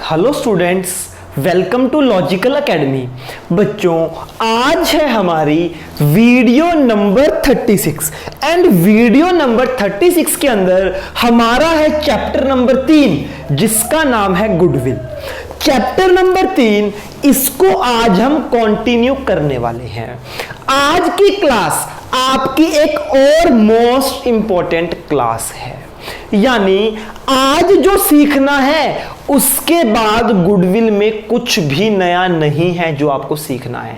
Hello students, welcome to logical academy. बच्चों, आज है हमारी video number 36 and video number 36 के अंदर हमारा है चैप्टर नंबर 3 जिसका नाम है गुडविल। चैप्टर नंबर 3 इसको आज हम कंटिन्यू करने वाले हैं। आज की क्लास आपकी एक और मोस्ट इंपॉर्टेंट क्लास है, यानी आज जो सीखना है उसके बाद गुडविल में कुछ भी नया नहीं है जो आपको सीखना है।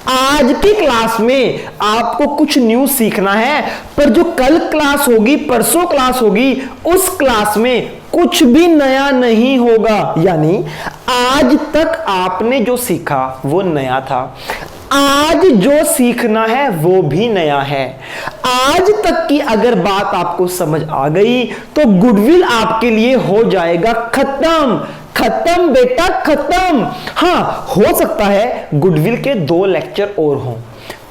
आज की क्लास में आपको कुछ न्यू सीखना है, पर जो कल क्लास होगी, परसों क्लास होगी, उस क्लास में कुछ भी नया नहीं होगा। यानी आज तक आपने जो सीखा वो नया था, आज जो सीखना है वो भी नया है। आज तक की अगर बात आपको समझ आ गई तो गुडविल आपके लिए हो जाएगा खत्म। खत्म बेटा, खत्म। हाँ, हो सकता है गुडविल के 2 लेक्चर और हों,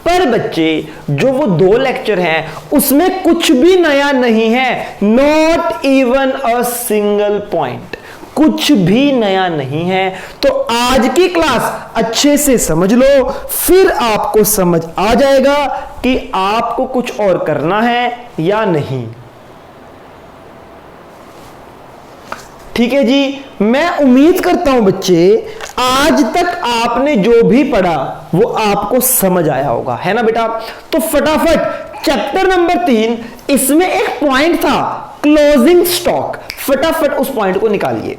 पर बच्चे जो वो 2 लेक्चर हैं उसमें कुछ भी नया नहीं है। Not even a single point, कुछ भी नया नहीं है। तो आज की क्लास अच्छे से समझ लो, फिर आपको समझ आ जाएगा कि आपको कुछ और करना है या नहीं। ठीक है जी, मैं उम्मीद करता हूं बच्चे आज तक आपने जो भी पढ़ा वो आपको समझ आया होगा, है ना बेटा। तो फटाफट चैप्टर नंबर 3 इसमें एक पॉइंट था क्लोजिंग स्टॉक, फटाफट उस पॉइंट को निकालिए।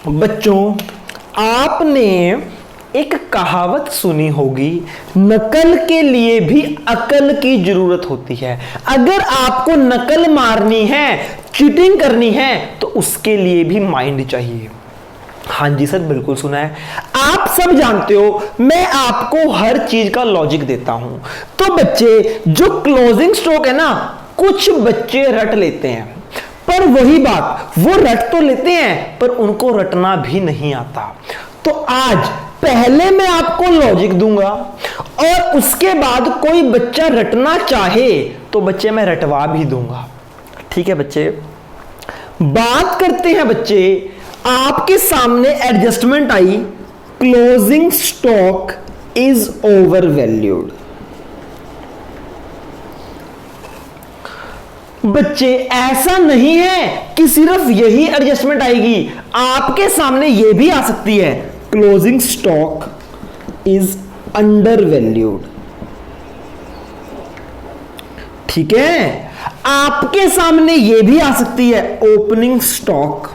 बच्चों, आपने एक कहावत सुनी होगी, नकल के लिए भी अकल की जरूरत होती है। अगर आपको नकल मारनी है, चीटिंग करनी है, तो उसके लिए भी माइंड चाहिए। हाँ जी सर, बिल्कुल सुना है। आप सब जानते हो मैं आपको हर चीज का लॉजिक देता हूं। तो बच्चे, जो क्लोजिंग स्टॉक है ना, कुछ बच्चे रट लेते हैं, पर वही बात, वो रट तो लेते हैं पर उनको रटना भी नहीं आता। तो आज पहले मैं आपको लॉजिक दूंगा और उसके बाद कोई बच्चा रटना चाहे तो बच्चे मैं रटवा भी दूंगा। ठीक है बच्चे, बात करते हैं बच्चे। आपके सामने adjustment I, closing stock is over valued. बच्चे, ऐसा नहीं है कि सिर्फ यही एडजस्टमेंट आएगी, आपके सामने यह भी आ सकती है, closing stock is under valued. ठीक है, आपके सामने यह भी आ सकती है, opening stock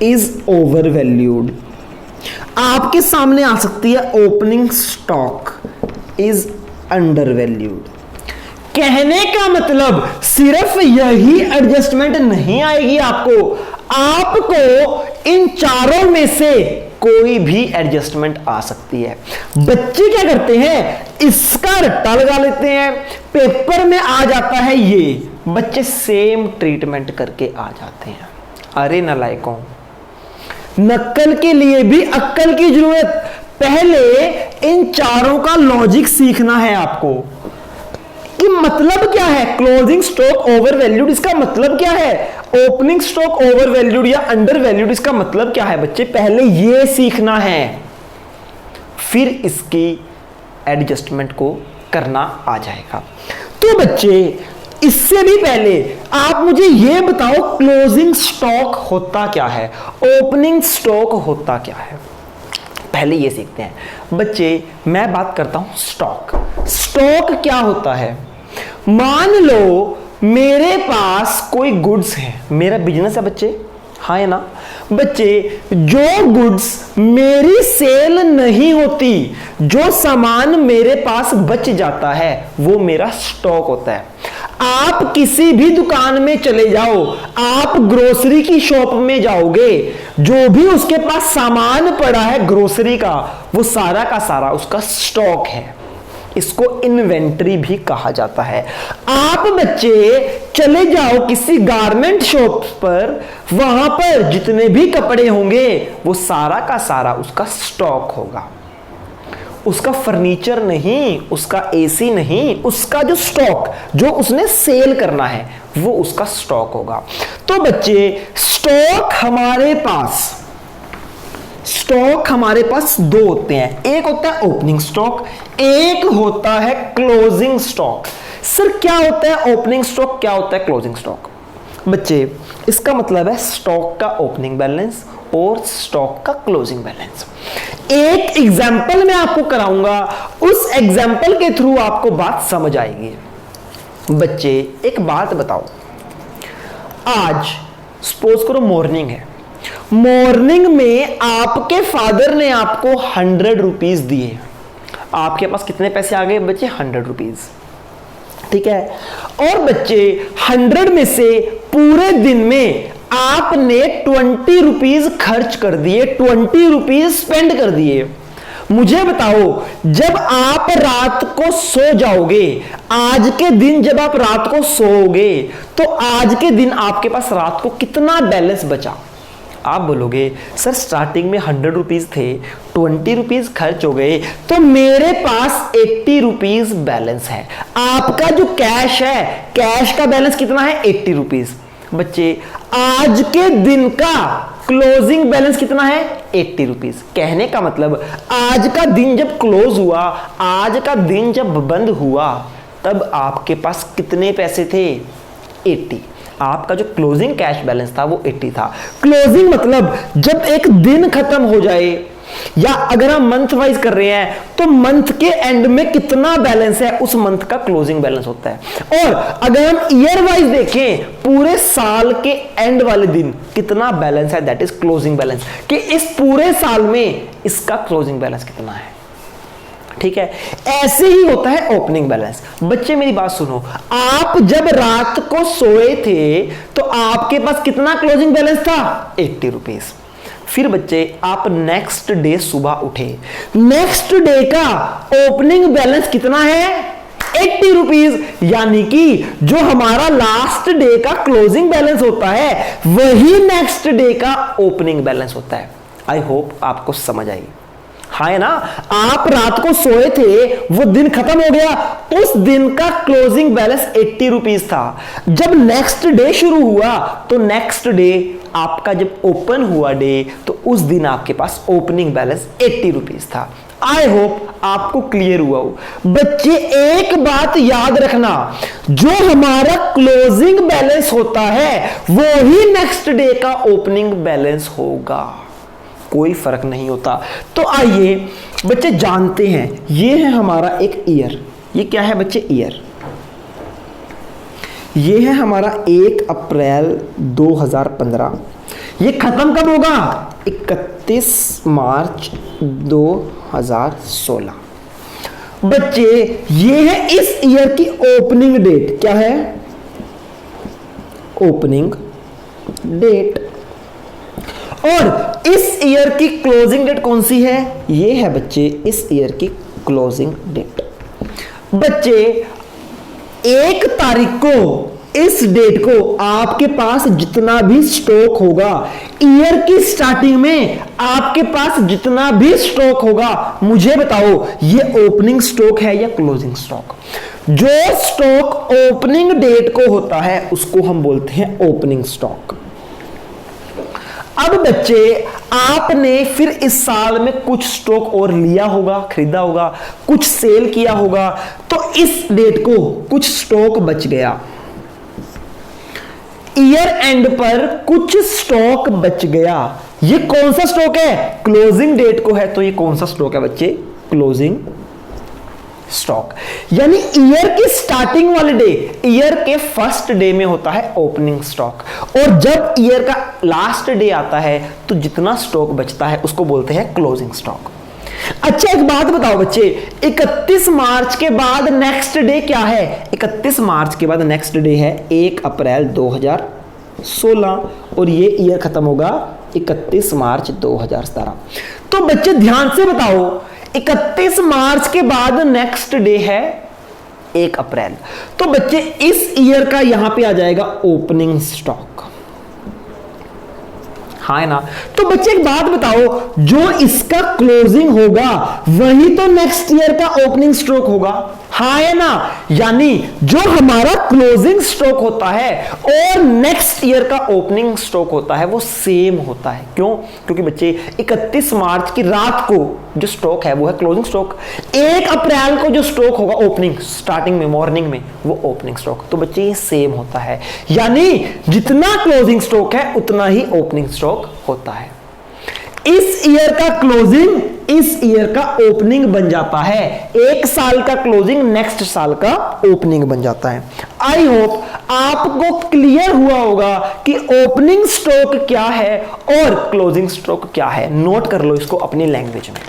is over valued. आपके सामने आ सकती है, opening stock is under valued. कहने का मतलब सिर्फ यही एडजस्टमेंट नहीं आएगी आपको इन चारों में से कोई भी एडजस्टमेंट आ सकती है। बच्चे क्या करते हैं, इसका रट्टा लगा लेते हैं, पेपर में आ जाता है ये, बच्चे सेम ट्रीटमेंट करके आ जाते हैं। अरे नालायकों, नकल के लिए भी अक्ल की जरूरत। पहले इन चारों का लॉजिक सीखना है आपको कि मतलब क्या है क्लोजिंग स्टॉक ओवर वैल्यूड, इसका मतलब क्या है ओपनिंग स्टॉक ओवर वैल्यूड या अंडर वैल्यूड, इसका मतलब क्या है बच्चे, पहले ये सीखना है, फिर इसकी एडजस्टमेंट को करना आ जाएगा। तो बच्चे, इससे भी पहले आप मुझे ये बताओ क्लोजिंग स्टॉक होता क्या है, ओपनिंग स्टॉक होता क्या है, पहले ये सीखते हैं। बच्चे, मैं बात करता हूं स्टॉक। स्टॉक क्या होता है, मान लो मेरे पास कोई गुड्स है, मेरा बिजनेस है बच्चे, हाँ है ना बच्चे। जो गुड्स मेरी सेल नहीं होती, जो सामान मेरे पास बच जाता है, वो मेरा स्टॉक होता है। आप किसी भी दुकान में चले जाओ, आप ग्रोसरी की शॉप में जाओगे, जो भी उसके पास सामान पड़ा है ग्रोसरी का, वो सारा का सारा उसका स्टॉक है। इसको इन्वेंटरी भी कहा जाता है। आप बच्चे चले जाओ किसी गारमेंट शॉप पर, वहां पर जितने भी कपड़े होंगे वो सारा का सारा उसका स्टॉक होगा, उसका फर्नीचर नहीं, उसका एसी नहीं, उसका जो स्टॉक जो उसने सेल करना है वो उसका स्टॉक होगा। तो बच्चे स्टॉक हमारे पास दो होते हैं, एक होता है ओपनिंग स्टॉक, एक होता है क्लोजिंग स्टॉक। सर क्या होता है ओपनिंग स्टॉक, क्या होता है क्लोजिंग स्टॉक? बच्चे इसका मतलब है स्टॉक का ओपनिंग बैलेंस और स्टॉक का क्लोजिंग बैलेंस। एक एग्जांपल मैं आपको कराऊंगा, उस एग्जांपल के थ्रू आपको बात समझ आएगी। बच्चे एक बात बताओ, आज सपोज करो मॉर्निंग है, मॉर्निंग में आपके फादर ने आपको 100 रुपीज दिए, आपके पास कितने पैसे आ गए बच्चे? 100 रुपीज, ठीक है। और बच्चे 100 में से पूरे दिन में आपने 20 रुपीज खर्च कर दिए, 20 रुपीज स्पेंड कर दिए। मुझे बताओ जब आप रात को सो जाओगे, आज के दिन जब आप रात को सोओगे तो आज के दिन आपके पास रात को कितना बैलेंस बचा? आप बोलोगे सर स्टार्टिंग में 100 रुपीज थे, 20 रुपीज खर्च हो गए, तो मेरे पास 80 रुपीज बैलेंस है। आपका जो कैश है, कैश का बैलेंस कितना है? 80 रुपीज। बच्चे आज के दिन का क्लोजिंग बैलेंस कितना है? 80 रुपीज। कहने का मतलब आज का दिन जब क्लोज हुआ, आज का दिन जब बंद हुआ, तब आपके पास कितने पैसे थे? 80। आपका जो क्लोजिंग कैश बैलेंस था वो 80 था। क्लोजिंग मतलब जब एक दिन खत्म हो जाए, या अगर हम मंथ वाइज कर रहे हैं तो मंथ के एंड में कितना बैलेंस है उस मंथ का क्लोजिंग बैलेंस होता है। और अगर हम ईयर वाइज देखें, पूरे साल के एंड वाले दिन कितना बैलेंस है, दैट इज क्लोजिंग बैलेंस, कि इस पूरे साल में इसका क्लोजिंग बैलेंस कितना है। ठीक है, ऐसे ही होता है ओपनिंग बैलेंस। बच्चे मेरी बात सुनो, आप जब रात को सोए थे तो आपके पास कितना क्लोजिंग बैलेंस था? 80 रुपीज। फिर बच्चे आप नेक्स्ट डे सुबह उठे, नेक्स्ट डे का ओपनिंग बैलेंस कितना है? 80 रुपीज। यानी कि जो हमारा लास्ट डे का क्लोजिंग बैलेंस होता है वही नेक्स्ट डे का ओपनिंग बैलेंस होता है। आई होप आपको समझ आई। हाँ है ना, आप रात को सोए थे, वो दिन खत्म हो गया, उस दिन का क्लोजिंग बैलेंस 80 रुपीज था। जब नेक्स्ट डे शुरू हुआ तो नेक्स्ट डे आपका जब ओपन हुआ डे तो उस दिन आपके पास ओपनिंग बैलेंस 80 रुपीज था। आई होप आपको क्लियर हुआ हो। बच्चे एक बात याद रखना, जो हमारा क्लोजिंग बैलेंस होता है वो ही नेक्स्ट डे का ओपनिंग बैलेंस होगा, कोई फर्क नहीं होता। तो आइए बच्चे जानते हैं, ये है हमारा एक ईयर। ये क्या है बच्चे? ईयर। ये है हमारा 1 अप्रैल 2015। ये खत्म कब होगा? 31 मार्च 2016। बच्चे ये है इस ईयर की ओपनिंग डेट। क्या है? Opening date. और इस ईयर की क्लोजिंग डेट कौन सी है? ये है बच्चे इस ईयर की क्लोजिंग डेट। बच्चे 1 तारीख को, इस डेट को आपके पास जितना भी स्टॉक होगा, ईयर की स्टार्टिंग में आपके पास जितना भी स्टॉक होगा, मुझे बताओ ये ओपनिंग स्टॉक है या क्लोजिंग स्टॉक? जो स्टॉक ओपनिंग डेट को होता है उसको हम बोलते हैं ओपनिंग स्टॉक। अब बच्चे आपने फिर इस साल में कुछ स्टॉक और लिया होगा, खरीदा होगा, कुछ सेल किया होगा, तो इस डेट को कुछ स्टॉक बच गया। ईयर एंड पर कुछ स्टॉक बच गया। ये कौन सा स्टॉक है? क्लोजिंग डेट को है, तो ये कौन सा स्टॉक है बच्चे? Closing stock. यानी ईयर की स्टार्टिंग वाले डे, ईयर के फर्स्ट डे में होता है ओपनिंग स्टॉक, और जब ईयर का लास्ट डे आता है तो जितना स्टॉक बचता है उसको बोलते हैं क्लोजिंग स्टॉक। अच्छा एक बात बताओ बच्चे, 31 मार्च के बाद नेक्स्ट डे क्या है? 31 मार्च के बाद नेक्स्ट डे है 1 अप्रैल 2016, और ये ईयर खत्म होगा 31 मार्च 2017। तो बच्चे ध्यान से बताओ, 31 मार्च के बाद नेक्स्ट डे है 1 अप्रैल। तो बच्चे इस ईयर का यहां पे आ जाएगा ओपनिंग स्टॉक, हाँ है ना। तो बच्चे एक बात बताओ, जो इसका क्लोजिंग होगा वही तो नेक्स्ट ईयर का ओपनिंग स्टॉक होगा, हाँ है ना। यानी जो हमारा क्लोजिंग स्टॉक होता है और नेक्स्ट ईयर का ओपनिंग स्टॉक होता है वो सेम होता है। क्यों? क्योंकि बच्चे 31 मार्च की रात को जो स्टॉक है वो है क्लोजिंग स्टॉक, 1 अप्रैल को जो स्टॉक होगा ओपनिंग स्टार्टिंग में मॉर्निंग में वो ओपनिंग स्टॉक। तो बच्चे ये सेम होता है, यानी जितना क्लोजिंग स्टॉक है उतना ही ओपनिंग स्टॉक होता है। इस ईयर का क्लोजिंग इस ईयर का ओपनिंग बन जाता है, 1 साल का क्लोजिंग नेक्स्ट साल का ओपनिंग बन जाता है। आई होप आपको क्लियर हुआ होगा कि ओपनिंग स्टॉक क्या है और क्लोजिंग स्टॉक क्या है। नोट कर लो इसको अपनी लैंग्वेज में।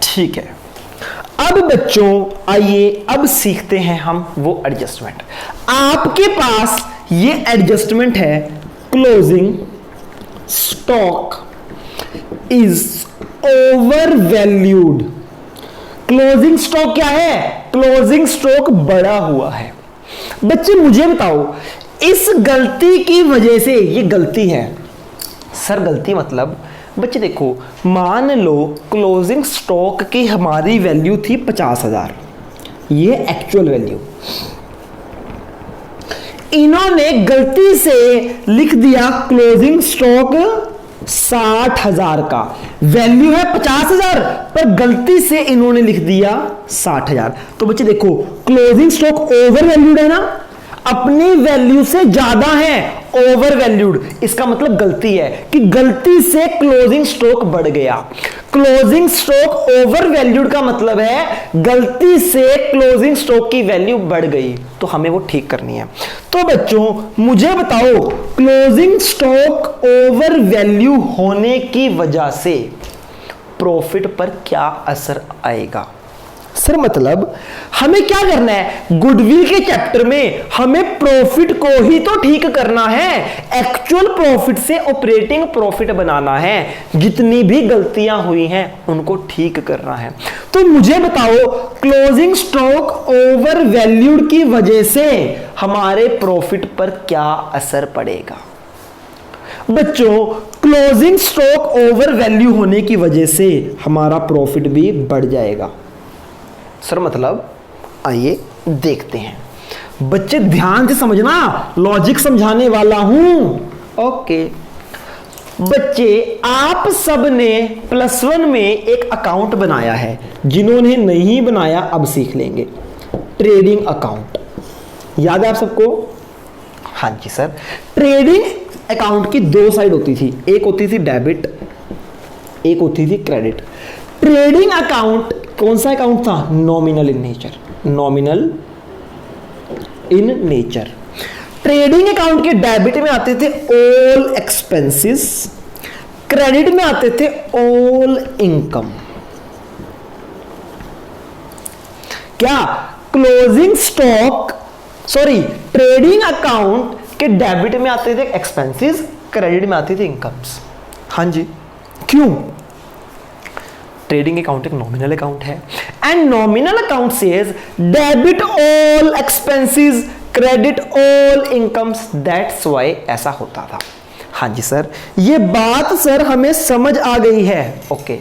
ठीक है, अब बच्चों आइए अब सीखते हैं हम वो एडजस्टमेंट। आपके पास ये एडजस्टमेंट है, closing stock is over valued. Closing stock क्या है? क्लोजिंग स्टॉक बढ़ा हुआ है। बच्चे मुझे बताओ, इस गलती की वजह से, ये गलती है सर, गलती मतलब बच्चे देखो, मान लो क्लोजिंग स्टॉक की हमारी वैल्यू थी 50,000, ये एक्चुअल वैल्यू, इन्होंने गलती से लिख दिया क्लोजिंग स्टॉक 60,000 का, वैल्यू है 50,000 पर गलती से इन्होंने लिख दिया 60,000। तो बच्चे देखो, क्लोजिंग स्टॉक ओवर वैल्यूड है ना, अपनी वैल्यू से ज्यादा है, ओवर वैल्यूड। इसका मतलब गलती है कि गलती से क्लोजिंग स्टॉक बढ़ गया। क्लोजिंग स्टॉक ओवर वैल्यूड का मतलब है गलती से क्लोजिंग स्टॉक की वैल्यू बढ़ गई, तो हमें वो ठीक करनी है। तो बच्चों मुझे बताओ, क्लोजिंग स्टॉक ओवर वैल्यू होने की वजह से प्रॉफिट पर क्या असर आएगा? सर मतलब हमें क्या करना है, गुडविल के चैप्टर में हमें प्रॉफिट को ही तो ठीक करना है, एक्चुअल प्रॉफिट से ऑपरेटिंग प्रॉफिट बनाना है, जितनी भी गलतियां हुई हैं उनको ठीक करना है। तो मुझे बताओ, क्लोजिंग स्टॉक ओवर वैल्यूड की वजह से हमारे प्रॉफिट पर क्या असर पड़ेगा? बच्चों क्लोजिंग स्टॉक ओवर वैल्यू होने की वजह से हमारा प्रॉफिट भी बढ़ जाएगा। सर मतलब आइए देखते हैं। बच्चे ध्यान से समझना, लॉजिक समझाने वाला हूं। ओके बच्चे, आप सब ने +1 में एक अकाउंट बनाया है, जिन्होंने नहीं बनाया अब सीख लेंगे। ट्रेडिंग अकाउंट याद है आप सबको? हाँ जी सर। ट्रेडिंग अकाउंट की 2 साइड होती थी, एक होती थी डेबिट, एक होती थी क्रेडिट। ट्रेडिंग अकाउंट कौन सा अकाउंट था? Nominal in nature, nominal in nature. Trading account के डेबिट में आते थे ऑल एक्सपेंसेस, क्रेडिट में आते थे ऑल इनकम। क्या क्लोजिंग स्टॉक ट्रेडिंग अकाउंट के डेबिट में आते थे एक्सपेंसेस, क्रेडिट में आती थी इनकम्स। हाँ जी, क्यों? ट्रेडिंग अकाउंट एक नॉमिनल अकाउंट है and nominal account says debit all expenses, credit all incomes, that's why ऐसा होता था। हाँ जी सर, ये बात सर हमें समझ आ गई है। ओके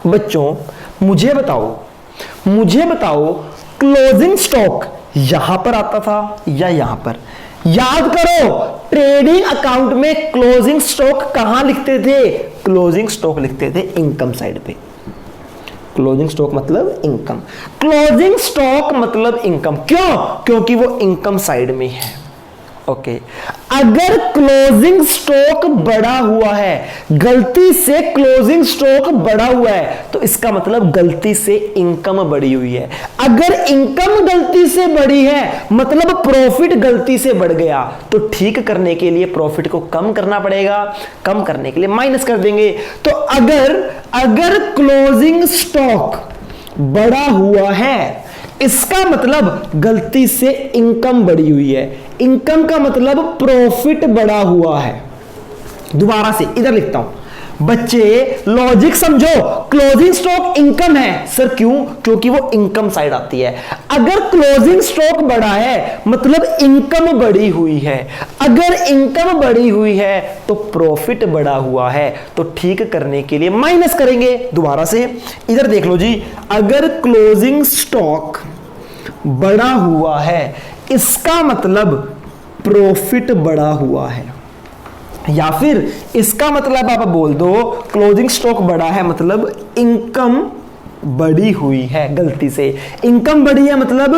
बच्चों मुझे बताओ क्लोजिंग स्टॉक यहां पर आता था या यहां पर? याद करो, ट्रेडिंग अकाउंट में क्लोजिंग स्टॉक कहां लिखते थे? क्लोजिंग स्टॉक लिखते थे इनकम साइड पे। क्लोजिंग स्टॉक मतलब इनकम, क्लोजिंग स्टॉक मतलब इनकम। क्यों? क्योंकि वो इनकम साइड में है। ओके अगर क्लोजिंग स्टॉक बढ़ा हुआ है, गलती से क्लोजिंग स्टॉक बढ़ा हुआ है, तो इसका मतलब गलती से इनकम बढ़ी हुई है। अगर इनकम गलती से बढ़ी है मतलब प्रॉफिट गलती से बढ़ गया, तो ठीक करने के लिए प्रॉफिट को कम करना पड़ेगा, कम करने के लिए माइनस कर देंगे। तो अगर क्लोजिंग स्टॉक बढ़ा हुआ है, इसका मतलब गलती से इनकम बढ़ी हुई है। इनकम का मतलब प्रॉफिट बढ़ा हुआ है। दोबारा से इधर लिखता हूं, बच्चे लॉजिक समझो। क्लोजिंग स्टॉक इनकम है सर, क्यों? क्योंकि वो इनकम साइड आती है। अगर क्लोजिंग स्टॉक बढ़ा है मतलब इनकम बढ़ी हुई है। अगर इनकम बढ़ी हुई है तो प्रॉफिट बढ़ा हुआ है, तो ठीक करने के लिए माइनस करेंगे। दोबारा से इधर देख लो जी, अगर क्लोजिंग स्टॉक बढ़ा हुआ है, इसका मतलब प्रॉफिट बढ़ा हुआ है, या फिर इसका मतलब आप बोल दो क्लोजिंग स्टॉक बढ़ा है मतलब इनकम बढ़ी हुई है। गलती से इनकम बढ़ी है मतलब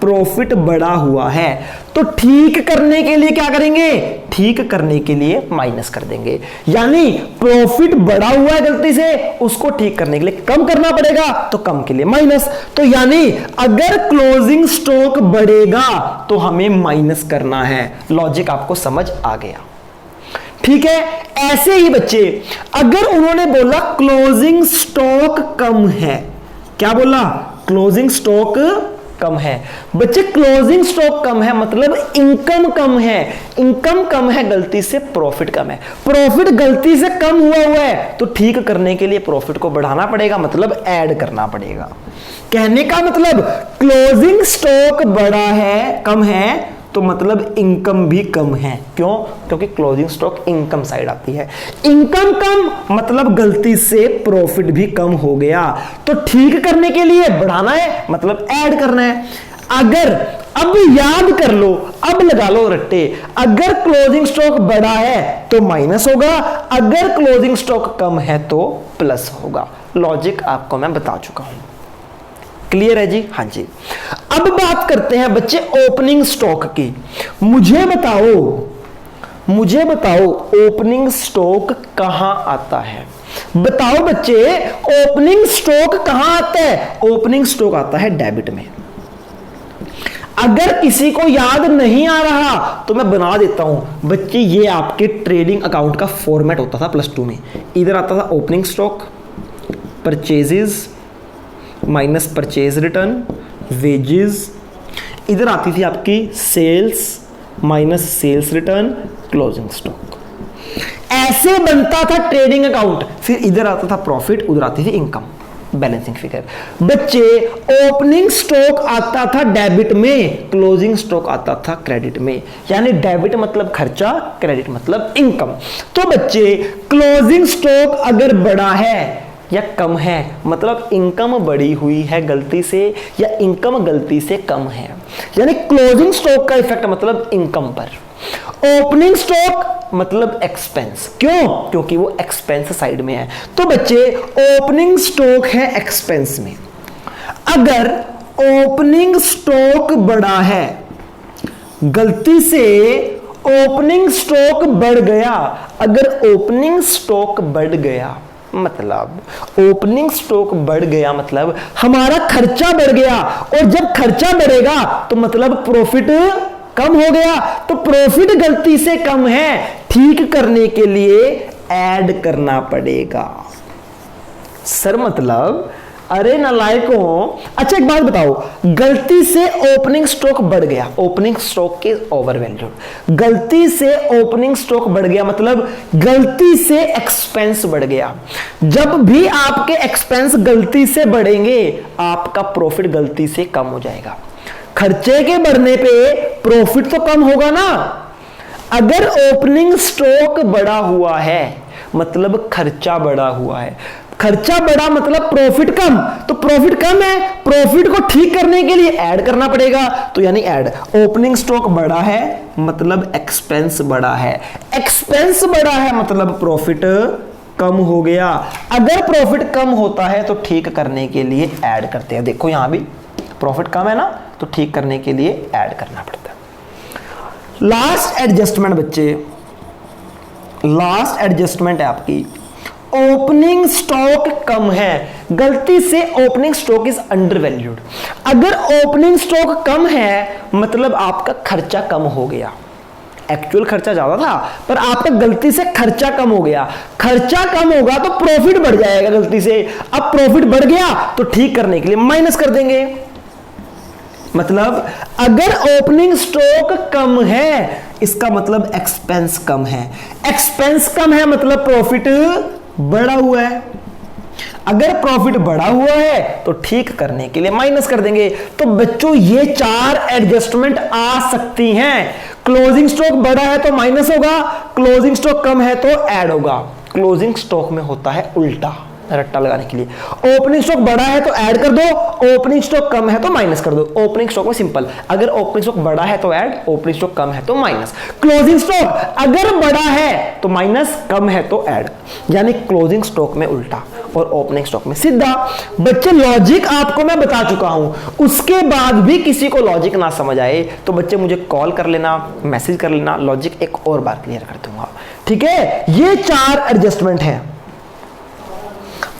प्रॉफिट बढ़ा हुआ है। तो ठीक करने के लिए क्या करेंगे? ठीक करने के लिए माइनस कर देंगे। यानी प्रॉफिट बढ़ा हुआ है गलती से, उसको ठीक करने के लिए कम करना पड़ेगा, तो कम के लिए माइनस। तो यानी अगर क्लोजिंग स्टॉक बढ़ेगा तो हमें माइनस करना है। लॉजिक आपको समझ आ गया? ठीक है। ऐसे ही बच्चे, अगर उन्होंने बोला क्लोजिंग स्टॉक कम है, क्या बोला? क्लोजिंग स्टॉक कम है। बच्चे क्लोजिंग स्टॉक कम है मतलब इनकम कम है। इनकम कम है गलती से प्रॉफिट कम है। प्रॉफिट गलती से कम हुआ है, तो ठीक करने के लिए प्रॉफिट को बढ़ाना पड़ेगा, मतलब ऐड करना पड़ेगा। कहने का मतलब क्लोजिंग स्टॉक बड़ा है, कम है, तो मतलब इनकम भी कम है। क्यों? क्योंकि क्लोजिंग स्टॉक इनकम साइड आती है। इनकम कम मतलब गलती से प्रॉफिट भी कम हो गया, तो ठीक करने के लिए बढ़ाना है मतलब ऐड करना है। अगर अब याद कर लो, अब लगा लो रट्टे, अगर क्लोजिंग स्टॉक बड़ा है तो माइनस होगा, अगर क्लोजिंग स्टॉक कम है तो प्लस होगा। लॉजिक आपको मैं बता चुका हूं। क्लियर है जी? हाँ जी। अब बात करते हैं बच्चे ओपनिंग स्टॉक की। मुझे बताओ ओपनिंग स्टॉक कहां आता है? बताओ बच्चे, ओपनिंग स्टॉक कहां आता है? ओपनिंग स्टॉक आता है डेबिट में। अगर किसी को याद नहीं आ रहा तो मैं बना देता हूं बच्चे, ये आपके ट्रेडिंग अकाउंट का फॉर्मेट होता था प्लस 2 में। इधर आता था opening stock, purchases minus purchase return, wages. इधर आती थी आपकी sales minus sales return, closing stock. ऐसे बनता था ट्रेडिंग अकाउंट। फिर इधर आता था प्रॉफिट, उधर आती थी इनकम, बैलेंसिंग फिगर। बच्चे ओपनिंग स्टॉक आता था डेबिट में, क्लोजिंग स्टॉक आता था क्रेडिट में। यानी डेबिट मतलब खर्चा, क्रेडिट मतलब इनकम। तो बच्चे क्लोजिंग स्टॉक अगर बड़ा है या कम है मतलब इनकम बढ़ी हुई है गलती से, या इनकम गलती से कम है। यानी क्लोजिंग स्टॉक का इफेक्ट मतलब इनकम पर। ओपनिंग स्टॉक मतलब एक्सपेंस। क्यों? क्योंकि वो एक्सपेंस साइड में है। तो बच्चे ओपनिंग स्टॉक है एक्सपेंस में। अगर ओपनिंग स्टॉक बड़ा है, गलती से ओपनिंग स्टॉक बढ़ गया, अगर ओपनिंग स्टॉक बढ़ गया मतलब ओपनिंग स्टॉक बढ़ गया मतलब हमारा खर्चा बढ़ गया, और जब खर्चा बढ़ेगा तो मतलब प्रॉफिट कम हो गया। तो प्रॉफिट गलती से कम है, ठीक करने के लिए ऐड करना पड़ेगा। सर मतलब, अरे नालायकों, अच्छा एक बात बताओ, गलती से ओपनिंग स्टॉक बढ़ गया, ओपनिंग स्टॉक के ओवर वैल्यू, गलती से ओपनिंग स्टॉक बढ़ गया मतलब गलती से एक्सपेंस बढ़ गया। जब भी आपके एक्सपेंस गलती से बढ़ेंगे, आपका प्रॉफिट गलती से कम हो जाएगा। खर्चे के बढ़ने पे प्रॉफिट तो कम होगा ना। अगर ओपनिंग स्टॉक बढ़ा हुआ है मतलब खर्चा बढ़ा हुआ है, खर्चा बढ़ा मतलब प्रॉफिट कम, तो प्रॉफिट कम है, प्रॉफिट को ठीक करने के लिए ऐड करना पड़ेगा। तो यानी ऐड। ओपनिंग स्टॉक बढ़ा है मतलब एक्सपेंस बढ़ा है, एक्सपेंस बढ़ा है मतलब प्रॉफिट कम हो गया। अगर प्रॉफिट कम होता है तो ठीक करने के लिए ऐड करते हैं। देखो यहां भी प्रॉफिट कम है ना, तो ठीक करने के लिए ऐड करना पड़ता है। लास्ट एडजस्टमेंट बच्चे, लास्ट एडजस्टमेंट है आपकी, ओपनिंग स्टॉक कम है, गलती से opening stock is under valued. अगर ओपनिंग स्टॉक कम है मतलब आपका खर्चा कम हो गया, एक्चुअल खर्चा ज्यादा था पर आपका गलती से खर्चा कम हो गया। खर्चा कम होगा तो प्रॉफिट बढ़ जाएगा गलती से, अब प्रॉफिट बढ़ गया तो ठीक करने के लिए माइनस कर देंगे। मतलब अगर ओपनिंग स्टॉक कम है इसका मतलब एक्सपेंस कम है, एक्सपेंस कम है मतलब प्रॉफिट बढ़ा हुआ है। अगर प्रॉफिट बढ़ा हुआ है तो ठीक करने के लिए माइनस कर देंगे। तो बच्चों ये 4 एडजस्टमेंट आ सकती हैं। क्लोजिंग स्टॉक बढ़ा है तो माइनस होगा, क्लोजिंग स्टॉक कम है तो ऐड होगा। क्लोजिंग स्टॉक में होता है उल्टा, रट्टा लगाने के लिए। ओपनिंग स्टॉक बढ़ा है तो ऐड कर दो, ओपनिंग स्टॉक कम है तो माइनस कर दो। ओपनिंग स्टॉक में सिंपल, अगर ओपनिंग स्टॉक बढ़ा है तो ऐड, ओपनिंग स्टॉक कम है तो माइनस। क्लोजिंग स्टॉक अगर बढ़ा है तो माइनस, कम है तो ऐड, यानी क्लोजिंग स्टॉक में उल्टा और ओपनिंग स्टॉक में सीधा। बच्चे लॉजिक आपको मैं बता चुका हूं, उसके बाद भी किसी को लॉजिक ना समझ आए तो बच्चे मुझे कॉल कर लेना, मैसेज कर लेना, लॉजिक एक और बार क्लियर कर दूंगा। ठीक है, ये 4 एडजस्टमेंट है।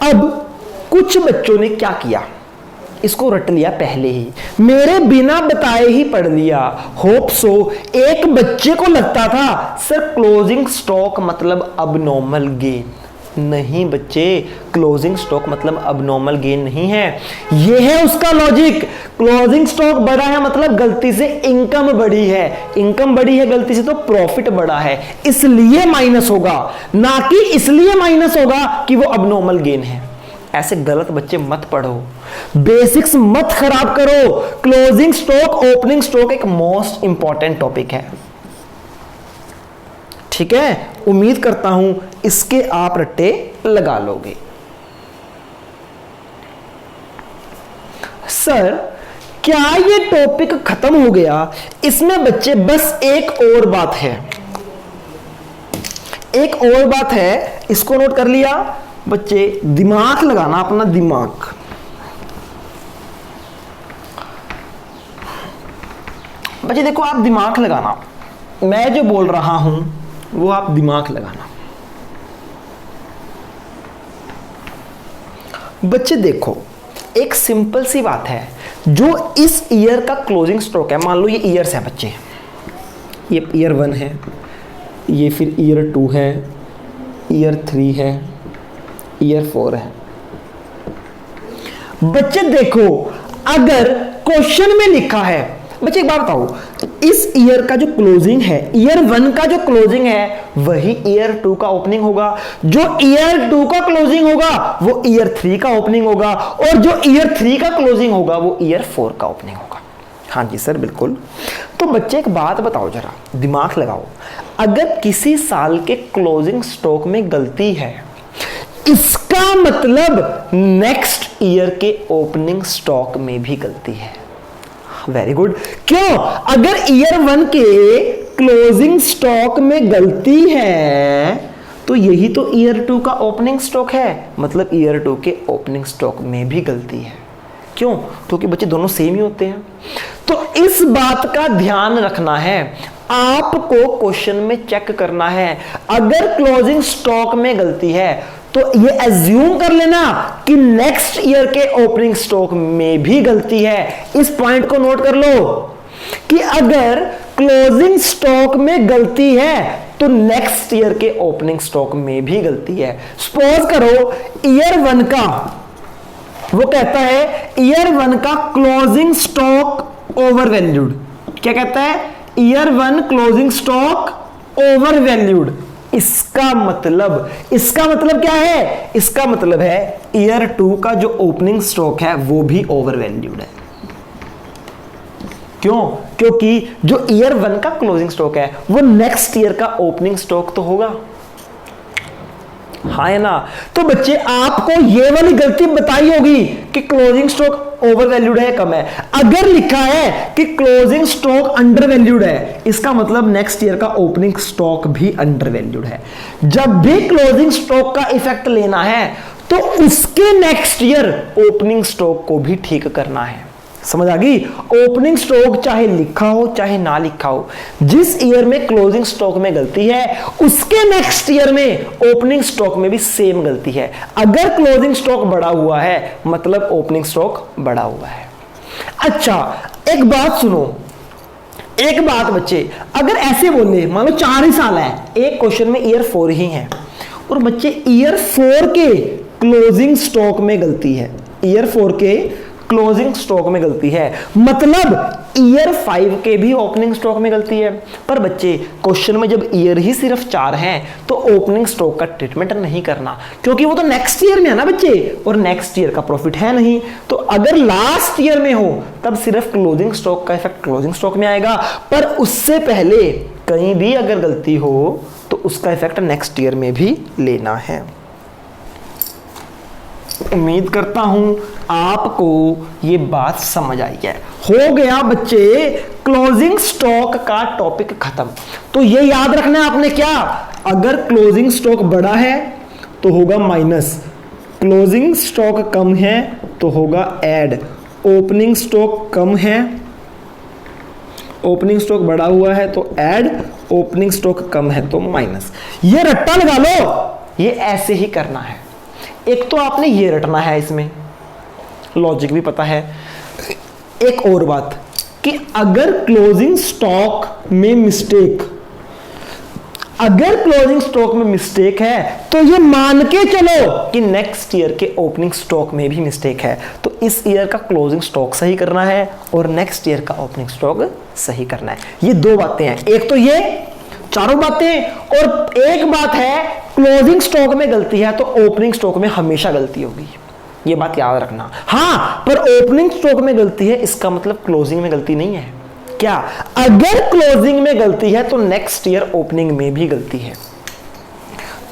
अब कुछ बच्चों ने क्या किया, इसको रट लिया पहले ही, मेरे बिना बताए ही पढ़ लिया। होप सो एक बच्चे को लगता था सर क्लोजिंग स्टॉक मतलब अबनॉर्मल गेन। नहीं बच्चे, क्लोजिंग स्टॉक मतलब अबनॉर्मल गेन नहीं है, ये है उसका लॉजिक। क्लोजिंग स्टॉक बढ़ा है मतलब गलती से इनकम बढ़ी है, इनकम बढ़ी है गलती से तो प्रॉफिट बढ़ा है, इसलिए माइनस होगा, ना कि इसलिए माइनस होगा कि वो अबनॉर्मल गेन है। ऐसे गलत बच्चे मत पढ़ो, बेसिक्स मत खराब करो। क्लोजिंग स्टॉक, ओपनिंग स्टॉक एक मोस्ट इंपॉर्टेंट टॉपिक है। ठीक है, उम्मीद करता हूं इसके आप रट्टे लगा लोगे। सर क्या ये टॉपिक खत्म हो गया? इसमें बच्चे बस एक और बात है, एक और बात है, इसको नोट कर लिया बच्चे? दिमाग लगाना, अपना दिमाग। बच्चे देखो, आप दिमाग लगाना, मैं जो बोल रहा हूं वो आप दिमाग लगाना। बच्चे देखो, एक सिंपल सी बात है, जो इस ईयर का क्लोजिंग स्टॉक है, मान लो ये ईयर्स है बच्चे, ये ईयर 1 है, ये फिर ईयर 2 है, ईयर 3 है, ईयर 4 है। बच्चे देखो, अगर क्वेश्चन में लिखा है, बच्चे एक बात बताओ, इस ईयर का जो क्लोजिंग है, ईयर 1 का जो क्लोजिंग है वही ईयर 2 का ओपनिंग होगा, जो ईयर 2 का क्लोजिंग होगा वो ईयर 3 का ओपनिंग होगा, और जो ईयर 3 का क्लोजिंग होगा वो ईयर 4 का ओपनिंग होगा। हाँ जी सर बिल्कुल। तो बच्चे एक बात बताओ, जरा दिमाग लगाओ, अगर किसी साल के क्लोजिंग स्टॉक में गलती है, इसका मतलब नेक्स्ट ईयर के ओपनिंग स्टॉक में भी गलती है। Very good. क्यों? अगर ईयर 1 के क्लोजिंग स्टॉक में गलती है तो यही तो ईयर 2 का ओपनिंग स्टॉक है, मतलब ईयर 2 के ओपनिंग स्टॉक में भी गलती है। क्यों? क्योंकि बच्चे दोनों सेम ही होते हैं। तो इस बात का ध्यान रखना है, आपको क्वेश्चन में चेक करना है। अगर क्लोजिंग स्टॉक में गलती है तो ये एज्यूम कर लेना कि नेक्स्ट ईयर के ओपनिंग स्टॉक में भी गलती है। इस पॉइंट को नोट कर लो कि अगर क्लोजिंग स्टॉक में गलती है तो नेक्स्ट ईयर के ओपनिंग स्टॉक में भी गलती है। सपोज करो ईयर 1 का, वो कहता है ईयर 1 का क्लोजिंग स्टॉक ओवर वैल्यूड। क्या कहता है? Year 1 closing stock over valued. इसका मतलब क्या है? इसका मतलब है ईयर 2 का जो ओपनिंग स्टॉक है वो भी ओवर वैल्यूड है। क्यों? क्योंकि जो ईयर 1 का क्लोजिंग स्टॉक है वो नेक्स्ट ईयर का ओपनिंग स्टॉक तो होगा, हाँ है ना? तो बच्चे आपको ये वाली गलती बताई होगी कि क्लोजिंग स्टॉक ओवर वैल्यूड है, कम है। अगर लिखा है कि क्लोजिंग स्टॉक अंडर वैल्यूड है, इसका मतलब नेक्स्ट ईयर का ओपनिंग स्टॉक भी अंडर वैल्यूड है। जब भी क्लोजिंग स्टॉक का इफेक्ट लेना है तो उसके नेक्स्ट ईयर ओपनिंग स्टॉक को भी ठीक करना है। समझ आ गई। ओपनिंग स्टॉक चाहे लिखा हो चाहे ना लिखा हो, जिस ईयर में क्लोजिंग स्टॉक में गलती है उसके नेक्स्ट ईयर में ओपनिंग स्टॉक में भी सेम गलती है। अगर क्लोजिंग स्टॉक बढ़ा हुआ है मतलब ओपनिंग स्टॉक बढ़ा हुआ है। अच्छा एक बात सुनो, एक बात बच्चे, अगर ऐसे बोले मान लो 4 ही साल है, एक क्वेश्चन में ईयर 4 ही है और बच्चे ईयर 4 के क्लोजिंग स्टॉक में गलती है, ईयर 4 के क्लोजिंग स्टॉक में गलती है, मतलब ईयर 5 के भी ओपनिंग स्टॉक में गलती है। पर बच्चे क्वेश्चन में जब ईयर ही सिर्फ 4 हैं तो ओपनिंग स्टॉक का ट्रीटमेंट नहीं करना, क्योंकि वो तो नेक्स्ट ईयर में है ना बच्चे, और नेक्स्ट ईयर का प्रॉफिट है नहीं। तो अगर लास्ट ईयर में हो तब सिर्फ क्लोजिंग स्टॉक का इफेक्ट क्लोजिंग स्टॉक में आएगा, पर उससे पहले कहीं भी अगर गलती हो तो उसका इफेक्ट नेक्स्ट ईयर में भी लेना है। उम्मीद करता हूं आपको ये बात समझ आई है। हो गया बच्चे क्लोजिंग स्टॉक का टॉपिक खत्म। तो ये याद रखना है आपने क्या, अगर क्लोजिंग स्टॉक बड़ा है तो होगा माइनस, क्लोजिंग स्टॉक कम है तो होगा ऐड, ओपनिंग स्टॉक कम है, ओपनिंग स्टॉक बढ़ा हुआ है तो ऐड, ओपनिंग स्टॉक कम है तो माइनस। ये रट्टा लगा लो, ये ऐसे ही करना है। एक तो आपने ये रटना है, इसमें लॉजिक भी पता है। एक और बात कि अगर क्लोजिंग स्टॉक में मिस्टेक, अगर क्लोजिंग स्टॉक में मिस्टेक है तो ये मान के चलो कि नेक्स्ट ईयर के ओपनिंग स्टॉक में भी मिस्टेक है, तो इस ईयर का क्लोजिंग स्टॉक सही करना है और नेक्स्ट ईयर का ओपनिंग स्टॉक सही करना है। ये 2 बातें हैं, एक तो ये चारों बातें, और एक बात है क्लोजिंग स्टॉक में गलती है तो ओपनिंग स्टॉक में हमेशा गलती होगी, ये बात याद रखना। हाँ पर ओपनिंग स्टॉक में गलती है इसका मतलब क्लोजिंग में गलती नहीं है। क्या, अगर क्लोजिंग में गलती है तो नेक्स्ट ईयर ओपनिंग में भी गलती है।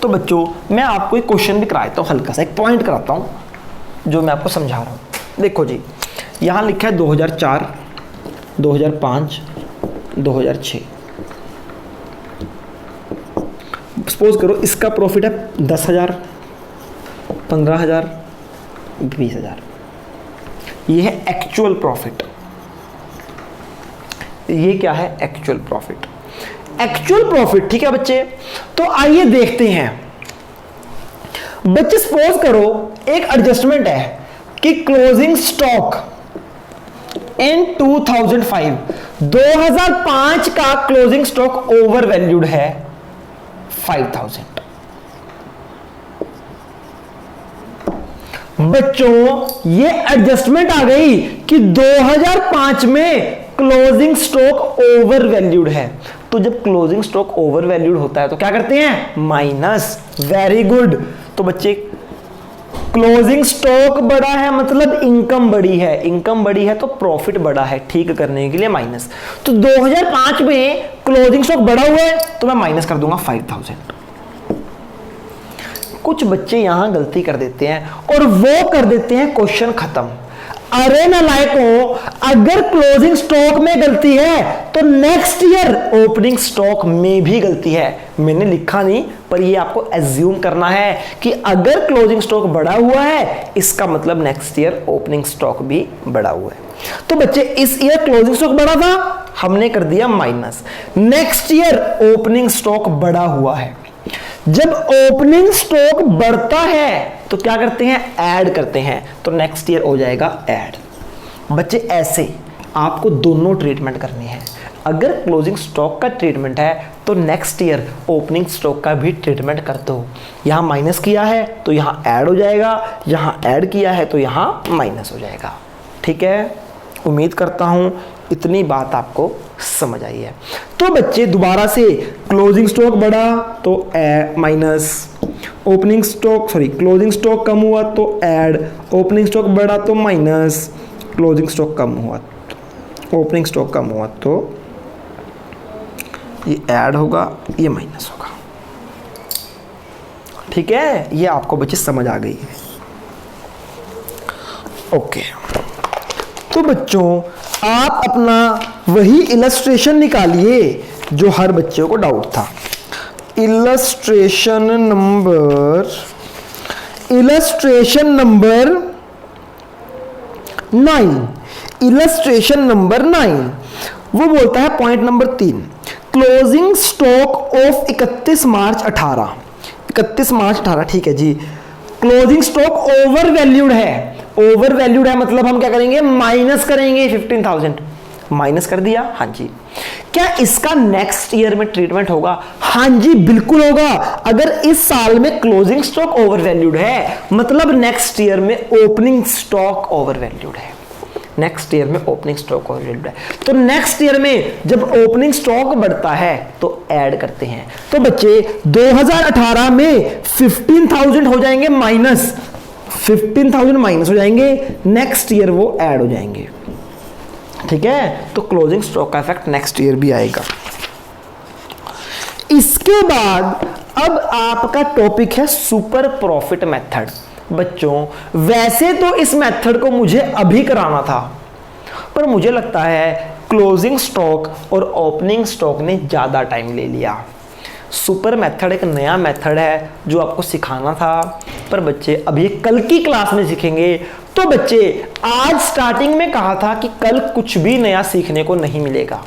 तो बच्चों मैं आपको एक क्वेश्चन भी कराता हूं, हल्का सा एक पॉइंट कराता हूं जो मैं आपको समझा रहा हूं। देखो जी, यहां लिखा है 2004, 2005, 2006। सपोज करो इसका प्रॉफिट है 10,000, 15,000, 20,000। ये है एक्चुअल प्रॉफिट। ये क्या है, एक्चुअल प्रॉफिट। एक्चुअल प्रॉफिट, ठीक है बच्चे। तो आइए देखते हैं बच्चे, सपोज करो एक एडजस्टमेंट है कि क्लोजिंग स्टॉक इन 2005 का क्लोजिंग स्टॉक ओवर वैल्यूड है 5,000। बच्चों ये एडजस्टमेंट आ गई कि 2005 में क्लोजिंग स्टॉक ओवर वैल्यूड है। तो जब क्लोजिंग स्टॉक ओवर वैल्यूड होता है तो क्या करते हैं, माइनस। Very good. तो बच्चे क्लोजिंग स्टॉक बड़ा है मतलब इनकम बड़ी है, इनकम बड़ी है तो प्रॉफिट बड़ा है, ठीक करने के लिए माइनस। तो 2005 में क्लोजिंग स्टॉक बड़ा हुआ है तो मैं माइनस कर दूंगा 5,000। कुछ बच्चे यहां गलती कर देते हैं और वो कर देते हैं क्वेश्चन खत्म। अरे नालायकों, अगर क्लोजिंग स्टॉक में गलती है तो नेक्स्ट ईयर ओपनिंग स्टॉक में भी गलती है। मैंने लिखा नहीं पर ये आपको एज्यूम करना है कि अगर क्लोजिंग स्टॉक बढ़ा हुआ है इसका मतलब नेक्स्ट ईयर ओपनिंग स्टॉक भी बढ़ा हुआ है। तो बच्चे इस ईयर क्लोजिंग स्टॉक बढ़ा था, हमने कर दिया minus. Next year opening stock बढ़ा हुआ है। जब ओपनिंग स्टॉक बढ़ता है तो क्या करते हैं, ऐड करते हैं, तो नेक्स्ट ईयर हो जाएगा ऐड। बच्चे ऐसे आपको दोनों ट्रीटमेंट करनी है। अगर क्लोजिंग स्टॉक का ट्रीटमेंट है तो नेक्स्ट ईयर ओपनिंग स्टॉक का भी ट्रीटमेंट कर दो। यहां माइनस किया है तो यहां ऐड हो जाएगा, यहां ऐड किया है तो यहां माइनस हो जाएगा। ठीक है, उम्मीद करता हूं इतनी बात आपको समझ आई है। तो बच्चे दोबारा से, क्लोजिंग स्टॉक बढ़ा तो minus, opening stock closing stock कम हुआ तो ऐड, ओपनिंग स्टॉक बढ़ा तो माइनस, क्लोजिंग स्टॉक कम हुआ, ओपनिंग स्टॉक कम हुआ तो ये ऐड होगा, ये माइनस होगा। ठीक है, ये आपको बच्चे समझ आ गई है। ओके, तो बच्चों आप अपना वही इलस्ट्रेशन निकालिए जो हर बच्चे को डाउट था। Illustration number 9। इलस्ट्रेशन नंबर 9 वो बोलता है point number 3, closing stock of 31 मार्च 18, ठीक है जी। क्लोजिंग स्टॉक ओवर वैल्यूड है, मतलब हम क्या करेंगे, माइनस करेंगे 15,000, माइनस कर दिया। हाँ जी, क्या इसका नेक्स्ट ईयर में ट्रीटमेंट होगा? हाँ जी बिल्कुल होगा। अगर इस साल में क्लोजिंग स्टॉक ओवर वैल्यूड है, मतलब नेक्स्ट ईयर में ओपनिंग स्टॉक ओवर वैल्यूड है, नेक्स्ट ईयर में ओपनिंग स्टॉक ओवर वैल्यूड है। तो नेक्स्ट ईयर में जब ओपनिंग स्टॉक बढ़ता है तो ऐड करते हैं। तो बच्चे 2018 में 15,000 हो जाएंगे माइनस, 15,000 माइनस हो जाएंगे, नेक्स्ट ईयर वो ऐड हो जाएंगे। ठीक है, तो क्लोजिंग स्टॉक का इफेक्ट नेक्स्ट ईयर भी आएगा। इसके बाद अब आपका टॉपिक है सुपर प्रॉफिट मेथड। बच्चों वैसे तो इस मेथड को मुझे अभी कराना था, पर मुझे लगता है क्लोजिंग स्टॉक और ओपनिंग स्टॉक ने ज़्यादा टाइम ले लिया। सुपर मेथड एक नया मेथड है जो आपको सिखाना था, पर बच्चे अभी कल की क्लास में सीखेंगे। तो बच्चे आज स्टार्टिंग में कहा था कि कल कुछ भी नया सीखने को नहीं मिलेगा,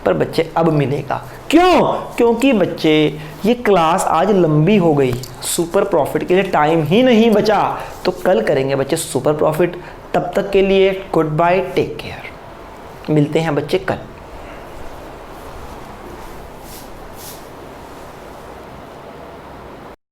पर बच्चे अब मिलेगा। क्यों? क्योंकि बच्चे ये क्लास आज लंबी हो गई, सुपर प्रॉफिट के लिए टाइम ही नहीं बचा। तो कल करेंगे बच्चे सुपर प्रॉफिट। तब तक के लिए गुड बाय, टेक केयर। मिलते हैं बच्चे कल।